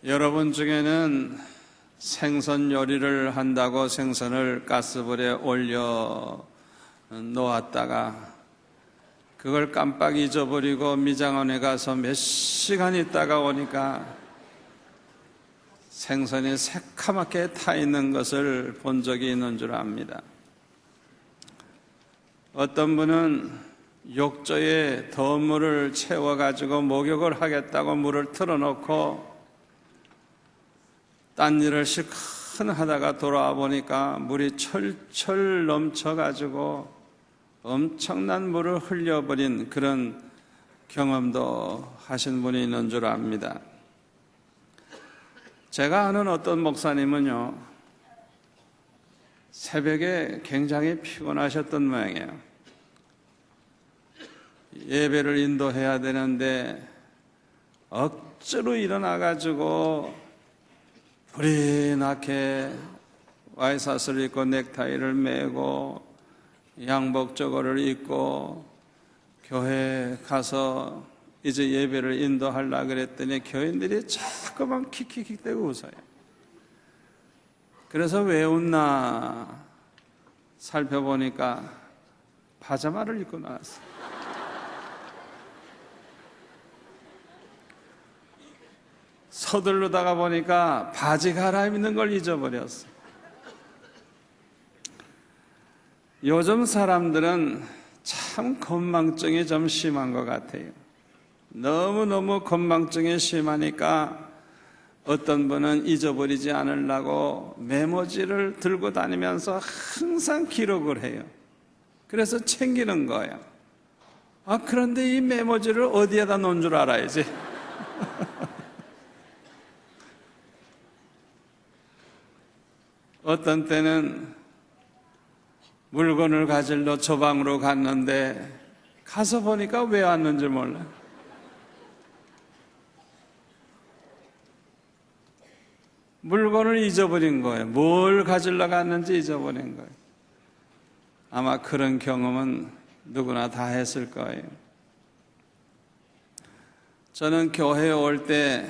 여러분 중에는 생선 요리를 한다고 생선을 가스불에 올려 놓았다가 그걸 깜빡 잊어버리고 미장원에 가서 몇 시간 있다가 오니까 생선이 새카맣게 타 있는 것을 본 적이 있는 줄 압니다. 어떤 분은 욕조에 더운 물을 채워가지고 목욕을 하겠다고 물을 틀어놓고 딴 일을 실컷 하다가 돌아와 보니까 물이 철철 넘쳐가지고 엄청난 물을 흘려버린 그런 경험도 하신 분이 있는 줄 압니다. 제가 아는 어떤 목사님은요, 새벽에 굉장히 피곤하셨던 모양이에요. 예배를 인도해야 되는데 억지로 일어나가지고 불이 나게 와이셔츠를 입고 넥타이를 매고 양복 저거를 입고 교회에 가서 이제 예배를 인도하려고 그랬더니 교인들이 자꾸만 킥킥킥대고 웃어요. 그래서 왜 웃나 살펴보니까 파자마를 입고 나왔어요. 서둘르다가 보니까 바지 갈아입는 걸 잊어버렸어요. 요즘 사람들은 참 건망증이 좀 심한 것 같아요. 너무너무 건망증이 심하니까 어떤 분은 잊어버리지 않으려고 메모지를 들고 다니면서 항상 기록을 해요. 그래서 챙기는 거예요. 그런데 이 메모지를 어디에다 놓은 줄 알아야지. 어떤 때는 물건을 가지러 저 방으로 갔는데 가서 보니까 왜 왔는지 몰라. 물건을 잊어버린 거예요. 뭘 가지러 갔는지 잊어버린 거예요. 아마 그런 경험은 누구나 다 했을 거예요. 저는 교회에 올 때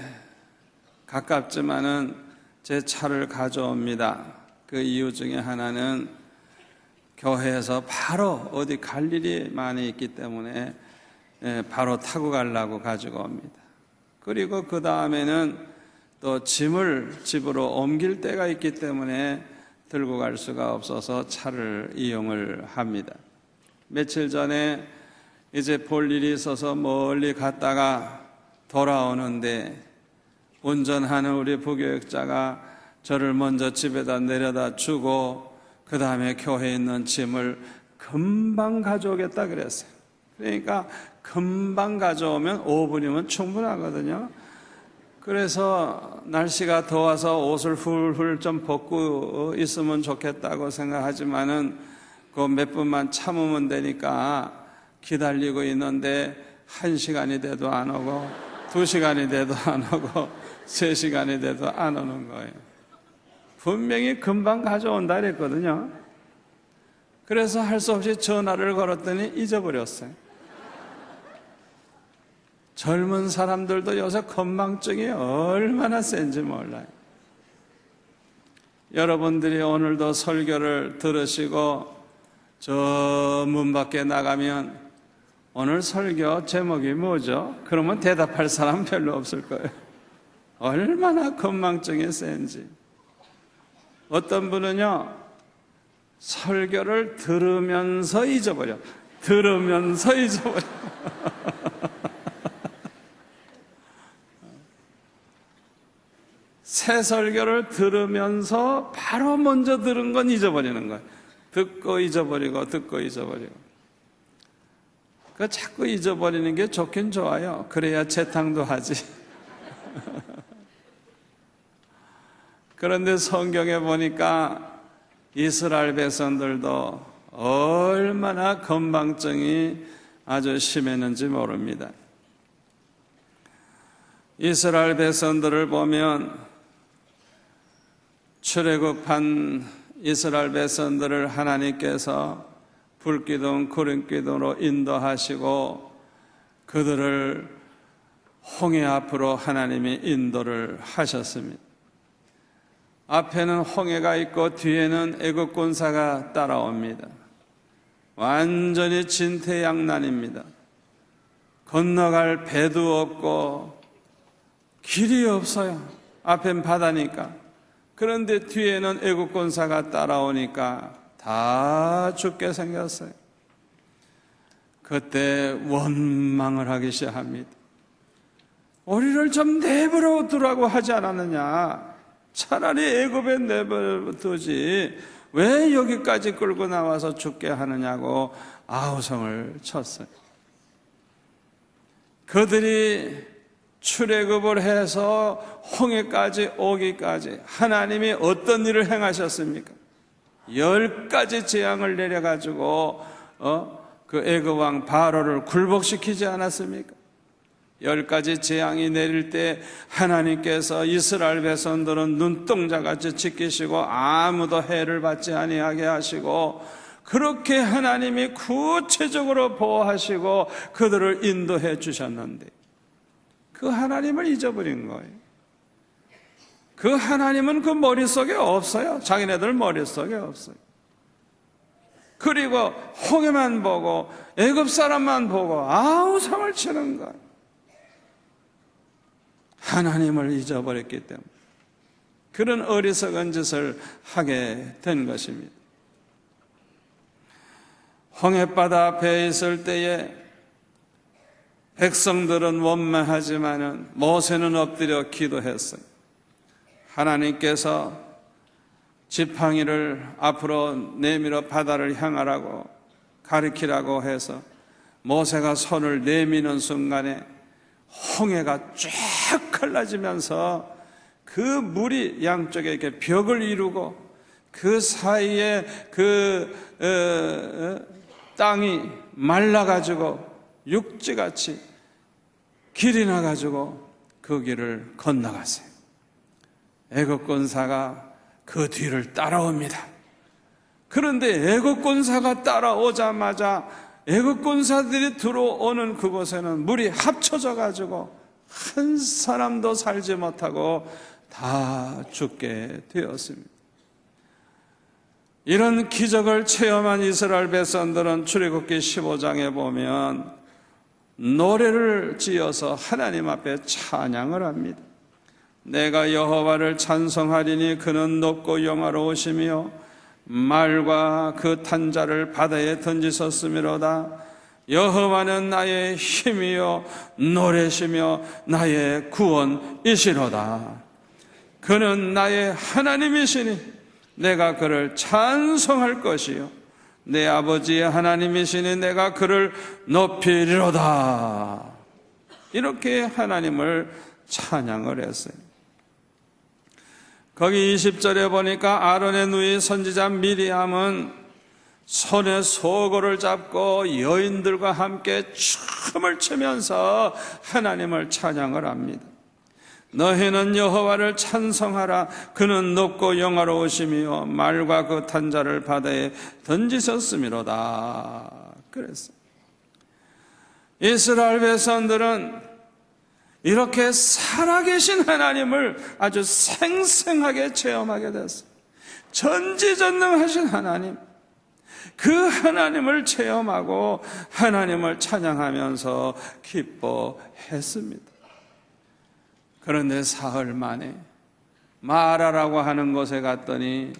가깝지만은 제 차를 가져옵니다. 그 이유 중에 하나는 교회에서 바로 어디 갈 일이 많이 있기 때문에 바로 타고 가려고 가지고 옵니다. 그리고 그 다음에는 또 짐을 집으로 옮길 때가 있기 때문에 들고 갈 수가 없어서 차를 이용을 합니다. 며칠 전에 이제 볼 일이 있어서 멀리 갔다가 돌아오는데 운전하는 우리 부교육자가 저를 먼저 집에다 내려다 주고 그 다음에 교회에 있는 짐을 금방 가져오겠다 그랬어요. 그러니까 금방 가져오면 5분이면 충분하거든요. 그래서 날씨가 더워서 옷을 훌훌 좀 벗고 있으면 좋겠다고 생각하지만은 그 몇 분만 참으면 되니까 기다리고 있는데 1시간이 돼도 안 오고 2시간이 돼도 안 오고 3시간이 돼도 안 오는 거예요. 분명히 금방 가져온다 그랬거든요. 그래서 할 수 없이 전화를 걸었더니 잊어버렸어요. 젊은 사람들도 요새 건망증이 얼마나 센지 몰라요. 여러분들이 오늘도 설교를 들으시고 저 문 밖에 나가면 오늘 설교 제목이 뭐죠? 그러면 대답할 사람 별로 없을 거예요. 얼마나 건망증이 센지. 어떤 분은요, 설교를 들으면서 잊어버려. 들으면서 잊어버려. 새 설교를 들으면서 바로 먼저 들은 건 잊어버리는 거예요. 듣고 잊어버리고 듣고 잊어버리고. 그 자꾸 잊어버리는 게 좋긴 좋아요. 그래야 재탕도 하지. 그런데 성경에 보니까 이스라엘 백성들도 얼마나 건망증이 아주 심했는지 모릅니다. 이스라엘 백성들을 보면 출애굽한 이스라엘 백성들을 하나님께서 불기둥, 구름기둥으로 인도하시고 그들을 홍해 앞으로 하나님이 인도를 하셨습니다. 앞에는 홍해가 있고 뒤에는 애굽 군사가 따라옵니다. 완전히 진퇴양난입니다. 건너갈 배도 없고 길이 없어요. 앞엔 바다니까. 그런데 뒤에는 애굽 군사가 따라오니까 다 죽게 생겼어요. 그때 원망을 하기 시작합니다. 우리를 좀 내버려 두라고 하지 않았느냐. 차라리 애굽에 내버려 두지 왜 여기까지 끌고 나와서 죽게 하느냐고 아우성을 쳤어요. 그들이 출애굽을 해서 홍해까지 오기까지 하나님이 어떤 일을 행하셨습니까? 10가지 재앙을 내려가지고 그 애굽 왕 바로를 굴복시키지 않았습니까? 10가지 재앙이 내릴 때 하나님께서 이스라엘 백성들은 눈동자같이 지키시고 아무도 해를 받지 아니하게 하시고, 그렇게 하나님이 구체적으로 보호하시고 그들을 인도해 주셨는데 그 하나님을 잊어버린 거예요. 그 하나님은 그 머릿속에 없어요. 자기네들 머릿속에 없어요. 그리고 홍해만 보고 애굽 사람만 보고 아우성을 치는 거예요. 하나님을 잊어버렸기 때문에 그런 어리석은 짓을 하게 된 것입니다. 홍해바다 앞에 있을 때에 백성들은 원망하지만은 모세는 엎드려 기도했어요. 하나님께서 지팡이를 앞으로 내밀어 바다를 향하라고 가리키라고 해서 모세가 손을 내미는 순간에 홍해가 쫙 갈라지면서 그 물이 양쪽에 이렇게 벽을 이루고 그 사이에 땅이 말라가지고 육지같이 길이 나가지고 그 길을 건너갔어요. 애굽 군사가 그 뒤를 따라옵니다. 그런데 애굽 군사가 따라오자마자 애굽 군사들이 들어오는 그곳에는 물이 합쳐져 가지고 한 사람도 살지 못하고 다 죽게 되었습니다. 이런 기적을 체험한 이스라엘 백성들은 출애굽기 15장에 보면 노래를 지어서 하나님 앞에 찬양을 합니다. 내가 여호와를 찬송하리니 그는 높고 영화로우시며 말과 그 탄자를 바다에 던지셨음이로다. 여호와는 나의 힘이요 노래시며 나의 구원이시로다. 그는 나의 하나님이시니 내가 그를 찬송할 것이요 내 아버지의 하나님이시니 내가 그를 높이리로다. 이렇게 하나님을 찬양을 했어요. 거기 20절에 보니까 아론의 누이 선지자 미리암은 손에 소고를 잡고 여인들과 함께 춤을 추면서 하나님을 찬양을 합니다. 너희는 여호와를 찬송하라. 그는 높고 영화로우시며 말과 그 탄자를 바다에 던지셨음이로다. 그랬어요. 이스라엘 백성들은 이렇게 살아계신 하나님을 아주 생생하게 체험하게 됐어요. 전지전능하신 하나님, 그 하나님을 체험하고 하나님을 찬양하면서 기뻐했습니다. 그런데 사흘 만에 마라라고 하는 곳에 갔더니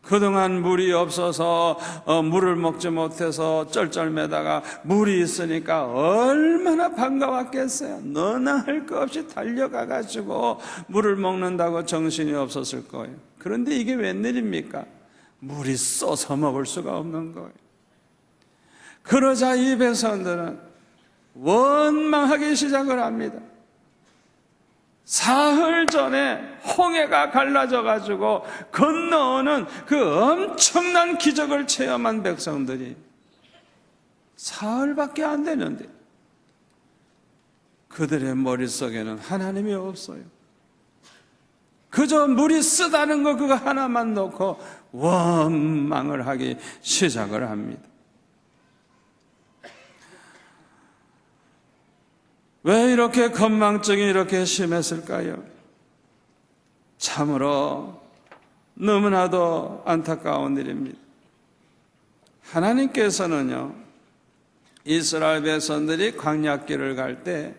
그동안 물이 없어서 물을 먹지 못해서 쩔쩔매다가 물이 있으니까 얼마나 반가웠겠어요. 너나 할 거 없이 달려가가지고 물을 먹는다고 정신이 없었을 거예요. 그런데 이게 웬일입니까? 물이 쏘서 먹을 수가 없는 거예요. 그러자 이 백성들은 원망하기 시작을 합니다. 사흘 전에 홍해가 갈라져 가지고 건너오는 그 엄청난 기적을 체험한 백성들이 사흘밖에 안 되는데 그들의 머릿속에는 하나님이 없어요. 그저 물이 쓰다는 거 그거 하나만 놓고 원망을 하기 시작을 합니다. 왜 이렇게 건망증이 이렇게 심했을까요? 참으로 너무나도 안타까운 일입니다. 하나님께서는요, 이스라엘 백성들이 광야길을 갈 때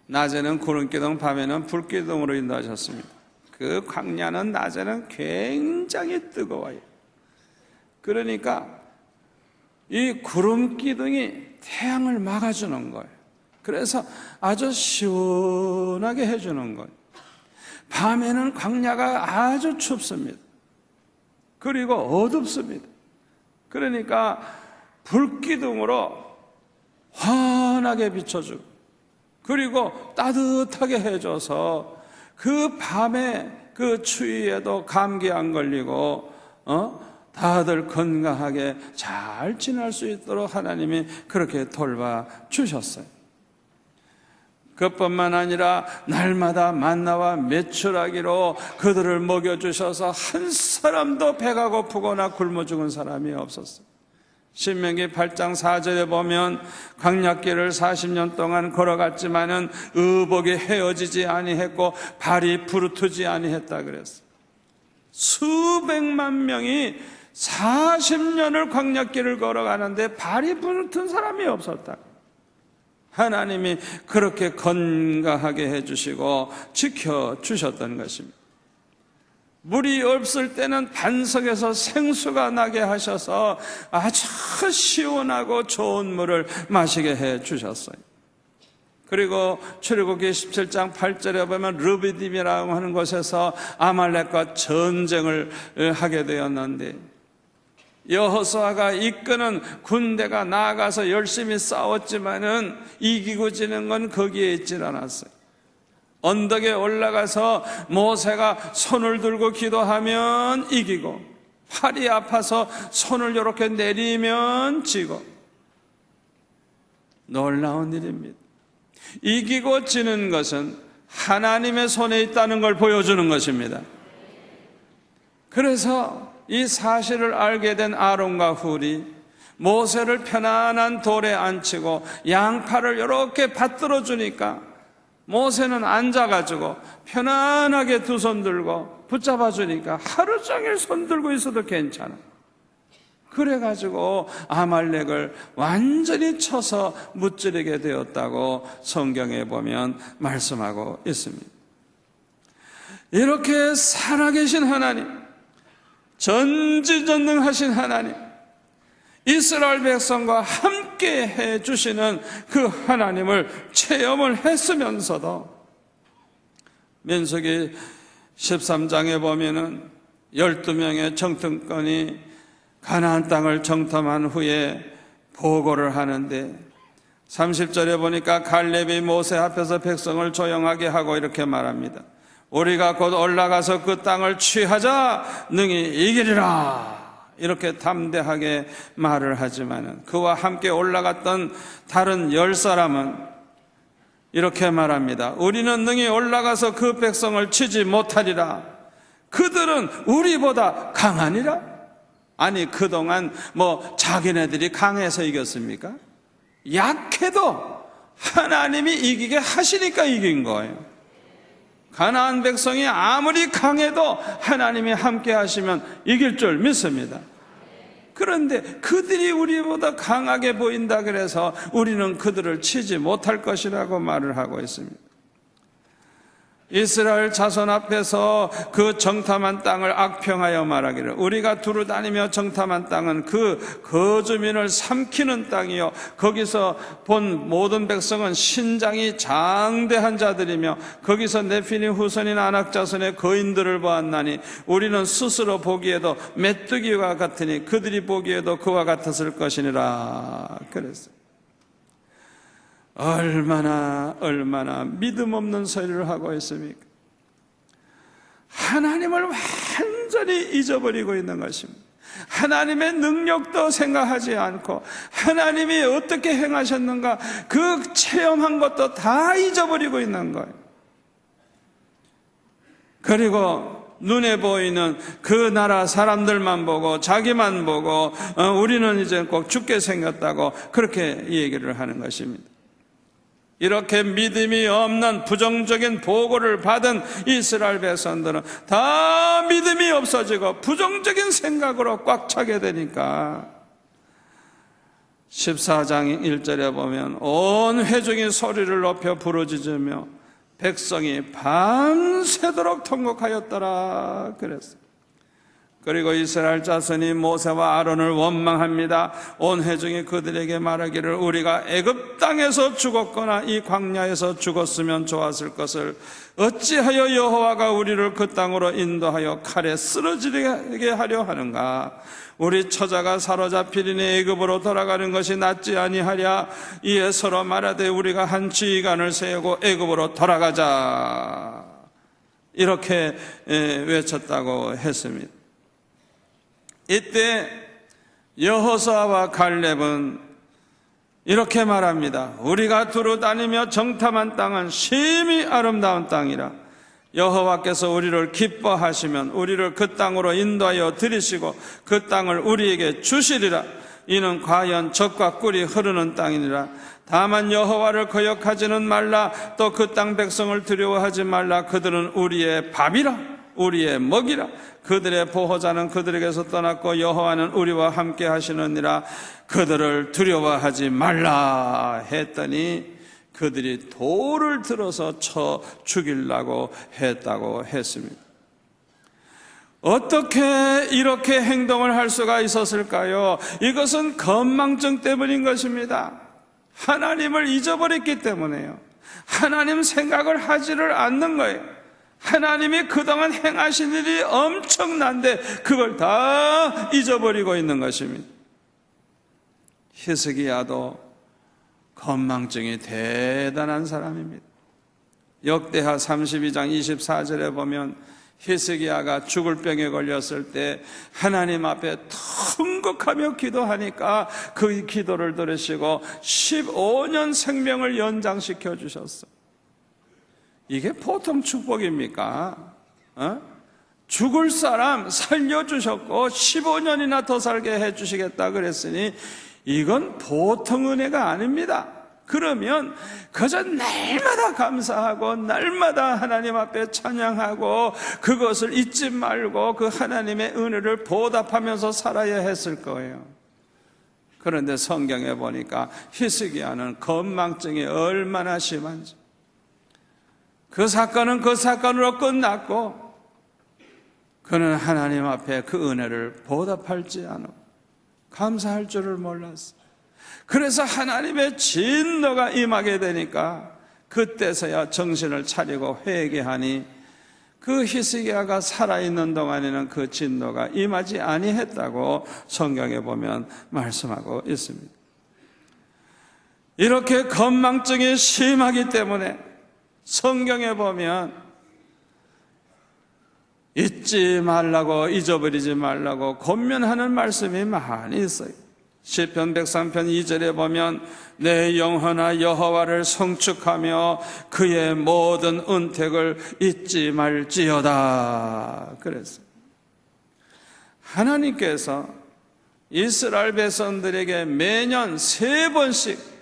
낮에는 구름기둥, 밤에는 불기둥으로 인도하셨습니다. 그 광야는 낮에는 굉장히 뜨거워요. 그러니까 이 구름기둥이 태양을 막아주는 거예요. 그래서 아주 시원하게 해주는 거예요. 밤에는 광야가 아주 춥습니다. 그리고 어둡습니다. 그러니까 불기둥으로 환하게 비춰주고, 그리고 따뜻하게 해줘서 그 밤에 그 추위에도 감기 안 걸리고 다들 건강하게 잘 지낼 수 있도록 하나님이 그렇게 돌봐 주셨어요. 그뿐만 아니라 날마다 만나와 메추라기로 그들을 먹여주셔서 한 사람도 배가 고프거나 굶어 죽은 사람이 없었어요. 신명기 8장 4절에 보면 광야길을 40년 동안 걸어갔지만은 의복이 헤어지지 아니했고 발이 부르트지 아니했다 그랬어요. 수백만 명이 40년을 광야길을 걸어가는데 발이 부르튼 사람이 없었다. 하나님이 그렇게 건강하게 해주시고 지켜주셨던 것입니다. 물이 없을 때는 반석에서 생수가 나게 하셔서 아주 시원하고 좋은 물을 마시게 해주셨어요. 그리고 출애굽기 17장 8절에 보면 르비딤이라고 하는 곳에서 아말렉과 전쟁을 하게 되었는데, 여호수아가 이끄는 군대가 나아가서 열심히 싸웠지만은 이기고 지는 건 거기에 있질 않았어요. 언덕에 올라가서 모세가 손을 들고 기도하면 이기고, 팔이 아파서 손을 이렇게 내리면 지고, 놀라운 일입니다. 이기고 지는 것은 하나님의 손에 있다는 걸 보여주는 것입니다. 그래서 이 사실을 알게 된 아론과 훌이 모세를 편안한 돌에 앉히고 양팔을 이렇게 받들어 주니까 모세는 앉아가지고 편안하게 두 손 들고 붙잡아 주니까 하루 종일 손 들고 있어도 괜찮아. 그래가지고 아말렉을 완전히 쳐서 무찌르게 되었다고 성경에 보면 말씀하고 있습니다. 이렇게 살아계신 하나님, 전지전능하신 하나님, 이스라엘 백성과 함께 해주시는 그 하나님을 체험을 했으면서도 민수기 13장에 보면은 12명의 정탐꾼이 가나안 땅을 정탐한 후에 보고를 하는데 30절에 보니까 갈렙이 모세 앞에서 백성을 조용하게 하고 이렇게 말합니다. 우리가 곧 올라가서 그 땅을 취하자 능히 이기리라. 이렇게 담대하게 말을 하지만은 그와 함께 올라갔던 다른 10사람은 이렇게 말합니다. 우리는 능히 올라가서 그 백성을 치지 못하리라. 그들은 우리보다 강하니라. 아니, 그동안 자기네들이 강해서 이겼습니까? 약해도 하나님이 이기게 하시니까 이긴 거예요. 가나안 백성이 아무리 강해도 하나님이 함께 하시면 이길 줄 믿습니다. 그런데 그들이 우리보다 강하게 보인다 그래서 우리는 그들을 치지 못할 것이라고 말을 하고 있습니다. 이스라엘 자손 앞에서 그 정탐한 땅을 악평하여 말하기를 우리가 두루 다니며 정탐한 땅은 그 거주민을 삼키는 땅이요 거기서 본 모든 백성은 신장이 장대한 자들이며 거기서 네피림 후손인 아낙 자손의 거인들을 보았나니 우리는 스스로 보기에도 메뚜기와 같으니 그들이 보기에도 그와 같았을 것이니라 그랬어요. 얼마나 믿음 없는 소리를 하고 있습니까? 하나님을 완전히 잊어버리고 있는 것입니다. 하나님의 능력도 생각하지 않고 하나님이 어떻게 행하셨는가 그 체험한 것도 다 잊어버리고 있는 거예요. 그리고 눈에 보이는 그 나라 사람들만 보고 자기만 보고 우리는 이제 꼭 죽게 생겼다고 그렇게 얘기를 하는 것입니다. 이렇게 믿음이 없는 부정적인 보고를 받은 이스라엘 백성들은 다 믿음이 없어지고 부정적인 생각으로 꽉 차게 되니까 14장 1절에 보면 온 회중이 소리를 높여 부르짖으며 백성이 밤새도록 통곡하였더라 그랬어요. 그리고 이스라엘 자손이 모세와 아론을 원망합니다. 온 회중이 그들에게 말하기를 우리가 애굽 땅에서 죽었거나 이 광야에서 죽었으면 좋았을 것을 어찌하여 여호와가 우리를 그 땅으로 인도하여 칼에 쓰러지게 하려 하는가? 우리 처자가 사로잡히리니 애굽으로 돌아가는 것이 낫지 아니하랴. 이에 서로 말하되 우리가 한 지휘관을 세우고 애굽으로 돌아가자, 이렇게 외쳤다고 했습니다. 이때 여호수아와 갈렙은 이렇게 말합니다. 우리가 두루 다니며 정탐한 땅은 심히 아름다운 땅이라. 여호와께서 우리를 기뻐하시면 우리를 그 땅으로 인도하여 들이시고 그 땅을 우리에게 주시리라. 이는 과연 젖과 꿀이 흐르는 땅이니라. 다만 여호와를 거역하지는 말라. 또 그 땅 백성을 두려워하지 말라. 그들은 우리의 밥이라, 우리의 먹이라. 그들의 보호자는 그들에게서 떠났고 여호와는 우리와 함께 하시느니라. 그들을 두려워하지 말라 했더니 그들이 돌을 들어서 쳐 죽이려고 했다고 했습니다. 어떻게 이렇게 행동을 할 수가 있었을까요? 이것은 건망증 때문인 것입니다. 하나님을 잊어버렸기 때문에요. 하나님 생각을 하지를 않는 거예요. 하나님이 그동안 행하신 일이 엄청난데 그걸 다 잊어버리고 있는 것입니다. 히스기야도 건망증이 대단한 사람입니다. 역대하 32장 24절에 보면 히스기야가 죽을 병에 걸렸을 때 하나님 앞에 통곡하며 기도하니까 그 기도를 들으시고 15년 생명을 연장시켜 주셨어요. 이게 보통 축복입니까? 죽을 사람 살려주셨고 15년이나 더 살게 해주시겠다 그랬으니 이건 보통 은혜가 아닙니다. 그러면 그저 날마다 감사하고 날마다 하나님 앞에 찬양하고 그것을 잊지 말고 그 하나님의 은혜를 보답하면서 살아야 했을 거예요. 그런데 성경에 보니까 히스기야는 건망증이 얼마나 심한지, 그 사건은 그 사건으로 끝났고 그는 하나님 앞에 그 은혜를 보답할지 않고 감사할 줄을 몰랐어요. 그래서 하나님의 진노가 임하게 되니까 그때서야 정신을 차리고 회개하니 그 히스기야가 살아있는 동안에는 그 진노가 임하지 아니했다고 성경에 보면 말씀하고 있습니다. 이렇게 건망증이 심하기 때문에 성경에 보면 잊지 말라고, 잊어버리지 말라고 권면하는 말씀이 많이 있어요. 시편 103편 2절에 보면 내 영혼아 여호와를 성축하며 그의 모든 은택을 잊지 말지어다 그랬어요. 하나님께서 이스라엘 백성들에게 매년 3번씩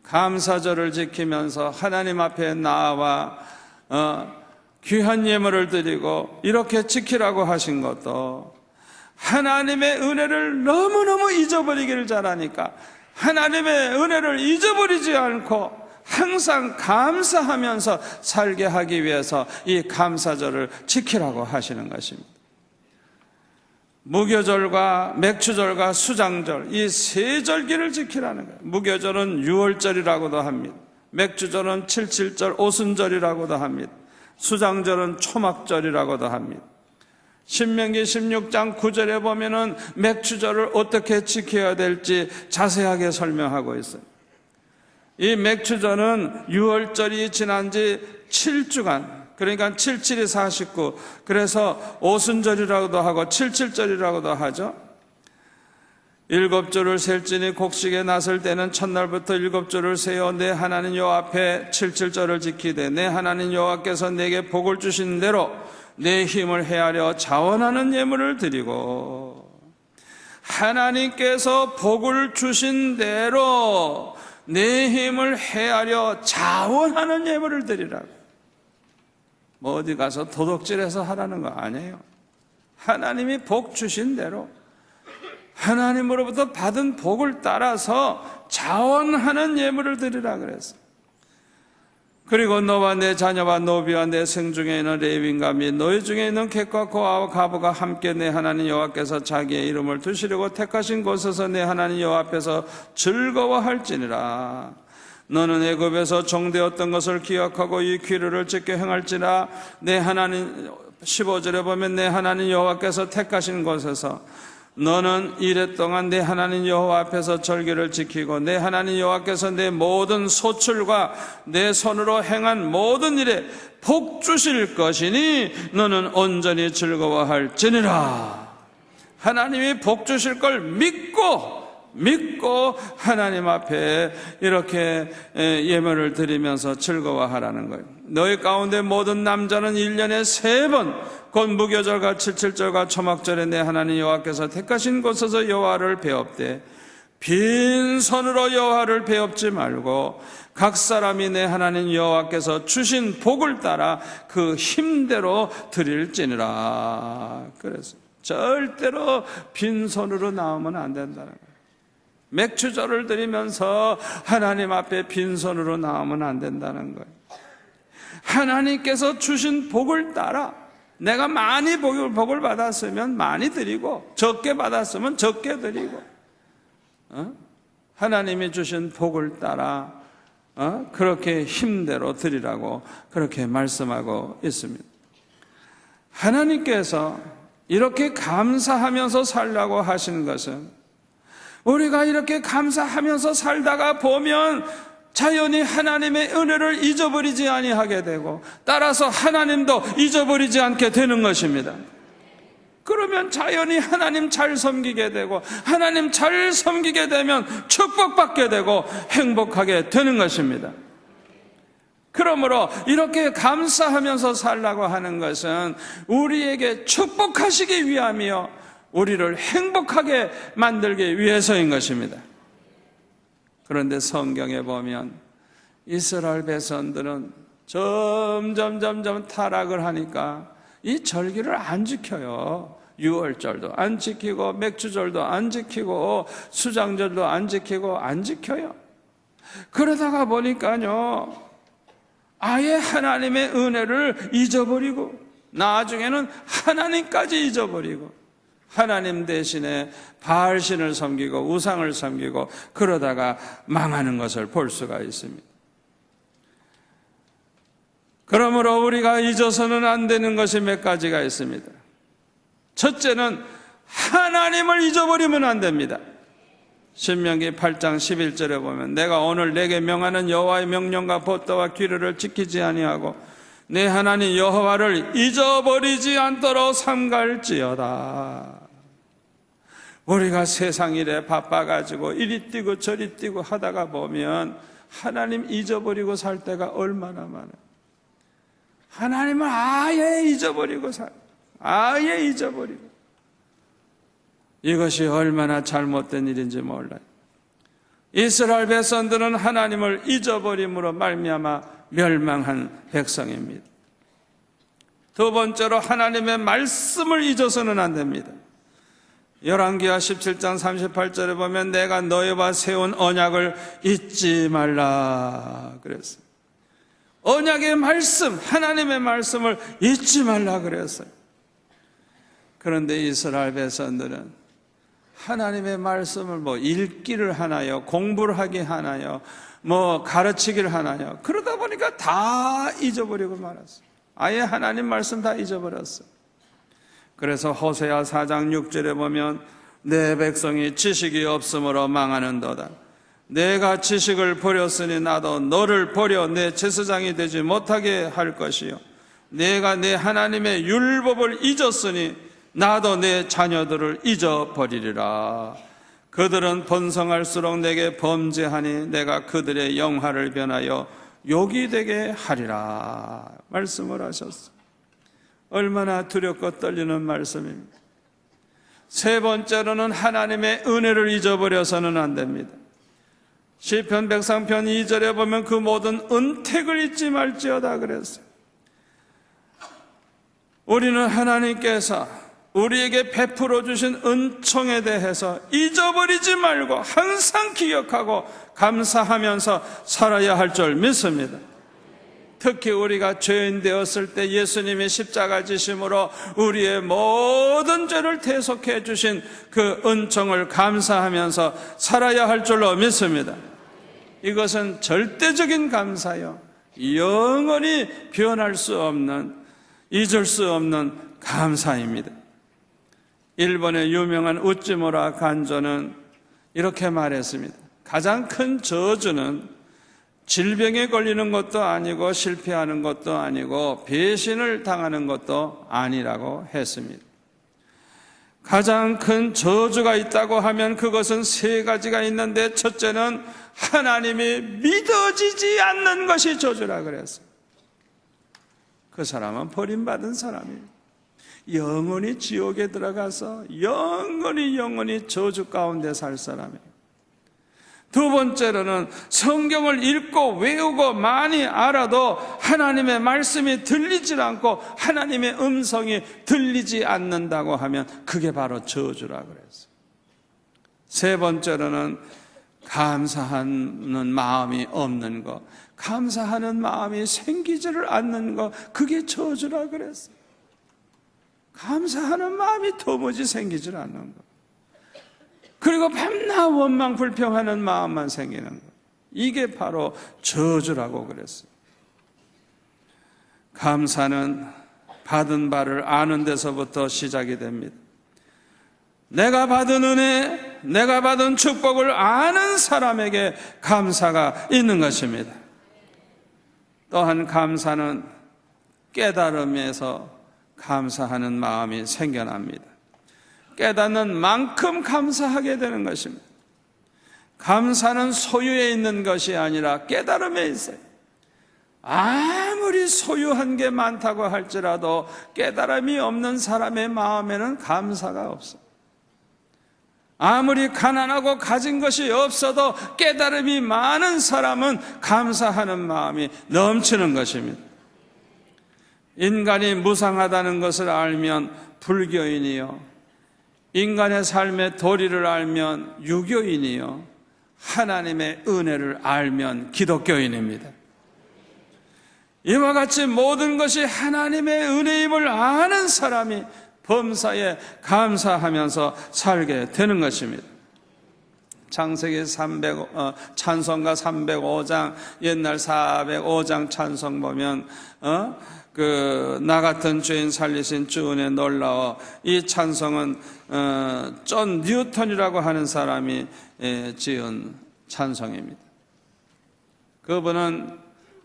감사절을 지키면서 하나님 앞에 나와 귀한 예물을 드리고 이렇게 지키라고 하신 것도 하나님의 은혜를 너무너무 잊어버리기를 잘하니까 하나님의 은혜를 잊어버리지 않고 항상 감사하면서 살게 하기 위해서 이 감사절을 지키라고 하시는 것입니다. 무교절과 맥추절과 수장절, 이 3절기를 지키라는 거예요. 무교절은 유월절이라고도 합니다. 맥추절은 칠칠절 오순절이라고도 합니다. 수장절은 초막절이라고도 합니다. 신명기 16장 9절에 보면은 맥추절을 어떻게 지켜야 될지 자세하게 설명하고 있어요. 이 맥추절은 유월절이 지난 지 7주간, 그러니까 77이 49, 그래서 오순절이라고도 하고 칠칠절이라고도 하죠. 7주를 셀지니 곡식에 나설 때는 첫날부터 7주를 세어 내 하나님 여호와 앞에 칠칠절을 지키되 내 하나님 여호와께서 내게 복을 주신 대로 내 힘을 헤아려 자원하는 예물을 드리고, 하나님께서 복을 주신 대로 내 힘을 헤아려 자원하는 예물을 드리라고. 뭐 어디 가서 도둑질해서 하라는 거 아니에요. 하나님이 복 주신 대로 하나님으로부터 받은 복을 따라서 자원하는 예물을 드리라 그랬어요. 그리고 너와 내 자녀와 노비와 내 생중에 있는 레위인과 및 너희 중에 있는 객과 고아와 가부가 함께 내 하나님 여호와께서 자기의 이름을 두시려고 택하신 곳에서 내 하나님 여호와 앞에서 즐거워할지니라. 너는 애굽에서 종되었던 것을 기억하고 이 규례를 지켜 행할지라. 내 하나님 15절에 보면 내 하나님 여호와께서 택하신 곳에서 너는 이래 동안 내 하나님 여호와 앞에서 절기를 지키고 내 하나님 여호와께서 내 모든 소출과 내 손으로 행한 모든 일에 복 주실 것이니 너는 온전히 즐거워할지니라. 하나님이 복 주실 걸 믿고 하나님 앞에 이렇게 예물을 드리면서 즐거워하라는 거예요. 너희 가운데 모든 남자는 1년에 3번 곧 무교절과 칠칠절과 초막절에 내 하나님 여호와께서 택하신 곳에서 여호와를 배웁되 빈손으로 여호와를 배웁지 말고 각 사람이 내 하나님 여호와께서 주신 복을 따라 그 힘대로 드릴지니라. 그래서 절대로 빈손으로 나오면 안 된다는 거예요. 맥주절을 드리면서 하나님 앞에 빈손으로 나오면 안 된다는 거예요. 하나님께서 주신 복을 따라 내가 많이 복을 받았으면 많이 드리고 적게 받았으면 적게 드리고 하나님이 주신 복을 따라 그렇게 힘대로 드리라고 그렇게 말씀하고 있습니다. 하나님께서 이렇게 감사하면서 살라고 하신 것은 우리가 이렇게 감사하면서 살다가 보면 자연히 하나님의 은혜를 잊어버리지 아니하게 되고 따라서 하나님도 잊어버리지 않게 되는 것입니다. 그러면 자연히 하나님 잘 섬기게 되고 하나님 잘 섬기게 되면 축복받게 되고 행복하게 되는 것입니다. 그러므로 이렇게 감사하면서 살라고 하는 것은 우리에게 축복하시기 위함이요 우리를 행복하게 만들기 위해서인 것입니다. 그런데 성경에 보면 이스라엘 백성들은 점점 타락을 하니까 이 절기를 안 지켜요. 유월절도 안 지키고 맥주절도 안 지키고 수장절도 안 지켜요. 그러다가 보니까요 아예 하나님의 은혜를 잊어버리고 나중에는 하나님까지 잊어버리고 하나님 대신에 바알신을 섬기고 우상을 섬기고 그러다가 망하는 것을 볼 수가 있습니다. 그러므로 우리가 잊어서는 안 되는 것이 몇 가지가 있습니다. 첫째는 하나님을 잊어버리면 안 됩니다. 신명기 8장 11절에 보면 내가 오늘 내게 명하는 여호와의 명령과 법도와 규례를 지키지 아니하고 내 하나님 여호와를 잊어버리지 않도록 삼갈지어다. 우리가 세상 일에 바빠가지고 이리 뛰고 저리 뛰고 하다가 보면 하나님 잊어버리고 살 때가 얼마나 많아요. 하나님을 아예 잊어버리고 아예 잊어버리고 이것이 얼마나 잘못된 일인지 몰라요. 이스라엘 백성들은 하나님을 잊어버림으로 말미암아 멸망한 백성입니다. 두 번째로 하나님의 말씀을 잊어서는 안 됩니다. 열왕기하 17장 38절에 보면 내가 너희와 세운 언약을 잊지 말라 그랬어요. 언약의 말씀, 하나님의 말씀을 잊지 말라 그랬어요. 그런데 이스라엘 백성들은 하나님의 말씀을 읽기를 하나요, 공부를 하게 하나요, 가르치기를 하나요. 그러다 보니까 다 잊어버리고 말았어요. 아예 하나님 말씀 다 잊어버렸어요. 그래서 호세아 4장 6절에 보면 내 백성이 지식이 없으므로 망하는도다. 내가 지식을 버렸으니 나도 너를 버려 내 제사장이 되지 못하게 할 것이요 내가 내 하나님의 율법을 잊었으니 나도 내 자녀들을 잊어버리리라. 그들은 번성할수록 내게 범죄하니 내가 그들의 영화를 변하여 욕이 되게 하리라 말씀을 하셨어요. 얼마나 두렵고 떨리는 말씀입니다. 세 번째로는 하나님의 은혜를 잊어버려서는 안 됩니다. 시편 103편 2절에 보면 그 모든 은택을 잊지 말지어다 그랬어요. 우리는 하나님께서 우리에게 베풀어 주신 은총에 대해서 잊어버리지 말고 항상 기억하고 감사하면서 살아야 할 줄 믿습니다. 특히 우리가 죄인 되었을 때 예수님이 십자가 지심으로 우리의 모든 죄를 대속해 주신 그 은총을 감사하면서 살아야 할 줄로 믿습니다. 이것은 절대적인 감사요, 영원히 변할 수 없는, 잊을 수 없는 감사입니다. 일본의 유명한 우찌무라 간조는 이렇게 말했습니다. 가장 큰 저주는 질병에 걸리는 것도 아니고 실패하는 것도 아니고 배신을 당하는 것도 아니라고 했습니다. 가장 큰 저주가 있다고 하면 그것은 세 가지가 있는데, 첫째는 하나님이 믿어지지 않는 것이 저주라 그랬어요. 그 사람은 버림받은 사람이에요. 영원히 지옥에 들어가서 영원히 저주 가운데 살 사람이에요. 두 번째로는 성경을 읽고 외우고 많이 알아도 하나님의 말씀이 들리지 않고 하나님의 음성이 들리지 않는다고 하면 그게 바로 저주라 그랬어요. 세 번째로는 감사하는 마음이 없는 것, 감사하는 마음이 생기지를 않는 것, 그게 저주라 그랬어요. 감사하는 마음이 도무지 생기질 않는 것, 그리고 밤낮 원망 불평하는 마음만 생기는 것, 이게 바로 저주라고 그랬어요. 감사는 받은 바를 아는 데서부터 시작이 됩니다. 내가 받은 은혜, 내가 받은 축복을 아는 사람에게 감사가 있는 것입니다. 또한 감사는 깨달음에서 감사하는 마음이 생겨납니다. 깨닫는 만큼 감사하게 되는 것입니다. 감사는 소유에 있는 것이 아니라 깨달음에 있어요. 아무리 소유한 게 많다고 할지라도 깨달음이 없는 사람의 마음에는 감사가 없어요. 아무리 가난하고 가진 것이 없어도 깨달음이 많은 사람은 감사하는 마음이 넘치는 것입니다. 인간이 무상하다는 것을 알면 불교인이요, 인간의 삶의 도리를 알면 유교인이요, 하나님의 은혜를 알면 기독교인입니다. 이와 같이 모든 것이 하나님의 은혜임을 아는 사람이 범사에 감사하면서 살게 되는 것입니다. 창세기 찬송가 305장, 옛날 405장 찬송 보면 나 같은 죄인 살리신 주 은혜 놀라워, 이 찬송은 존 뉴턴이라고 하는 사람이 지은 찬송입니다. 그분은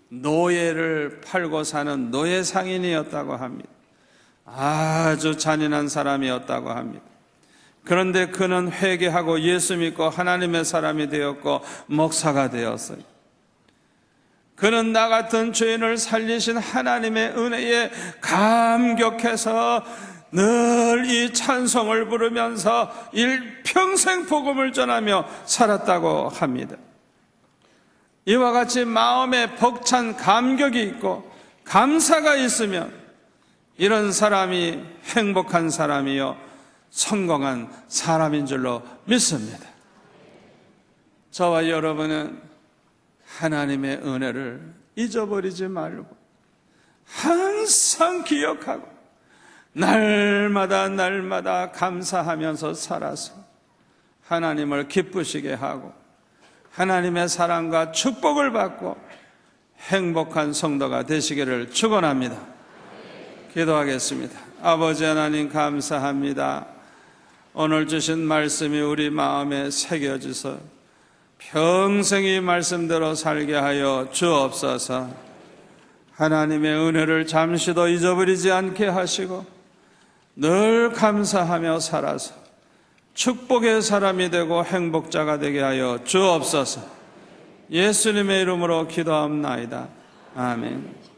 노예를 팔고 사는 노예 상인이었다고 합니다. 아주 잔인한 사람이었다고 합니다. 그런데 그는 회개하고 예수 믿고 하나님의 사람이 되었고 목사가 되었어요. 그는 나 같은 죄인을 살리신 하나님의 은혜에 감격해서 늘 이 찬송을 부르면서 일평생 복음을 전하며 살았다고 합니다. 이와 같이 마음에 벅찬 감격이 있고 감사가 있으면 이런 사람이 행복한 사람이요, 성공한 사람인 줄로 믿습니다. 저와 여러분은 하나님의 은혜를 잊어버리지 말고 항상 기억하고 날마다 감사하면서 살아서 하나님을 기쁘시게 하고 하나님의 사랑과 축복을 받고 행복한 성도가 되시기를 축원합니다. 기도하겠습니다. 아버지 하나님, 감사합니다. 오늘 주신 말씀이 우리 마음에 새겨져서 평생 이 말씀대로 살게 하여 주옵소서. 하나님의 은혜를 잠시도 잊어버리지 않게 하시고 늘 감사하며 살아서 축복의 사람이 되고 행복자가 되게 하여 주옵소서. 예수님의 이름으로 기도합나이다. 아멘.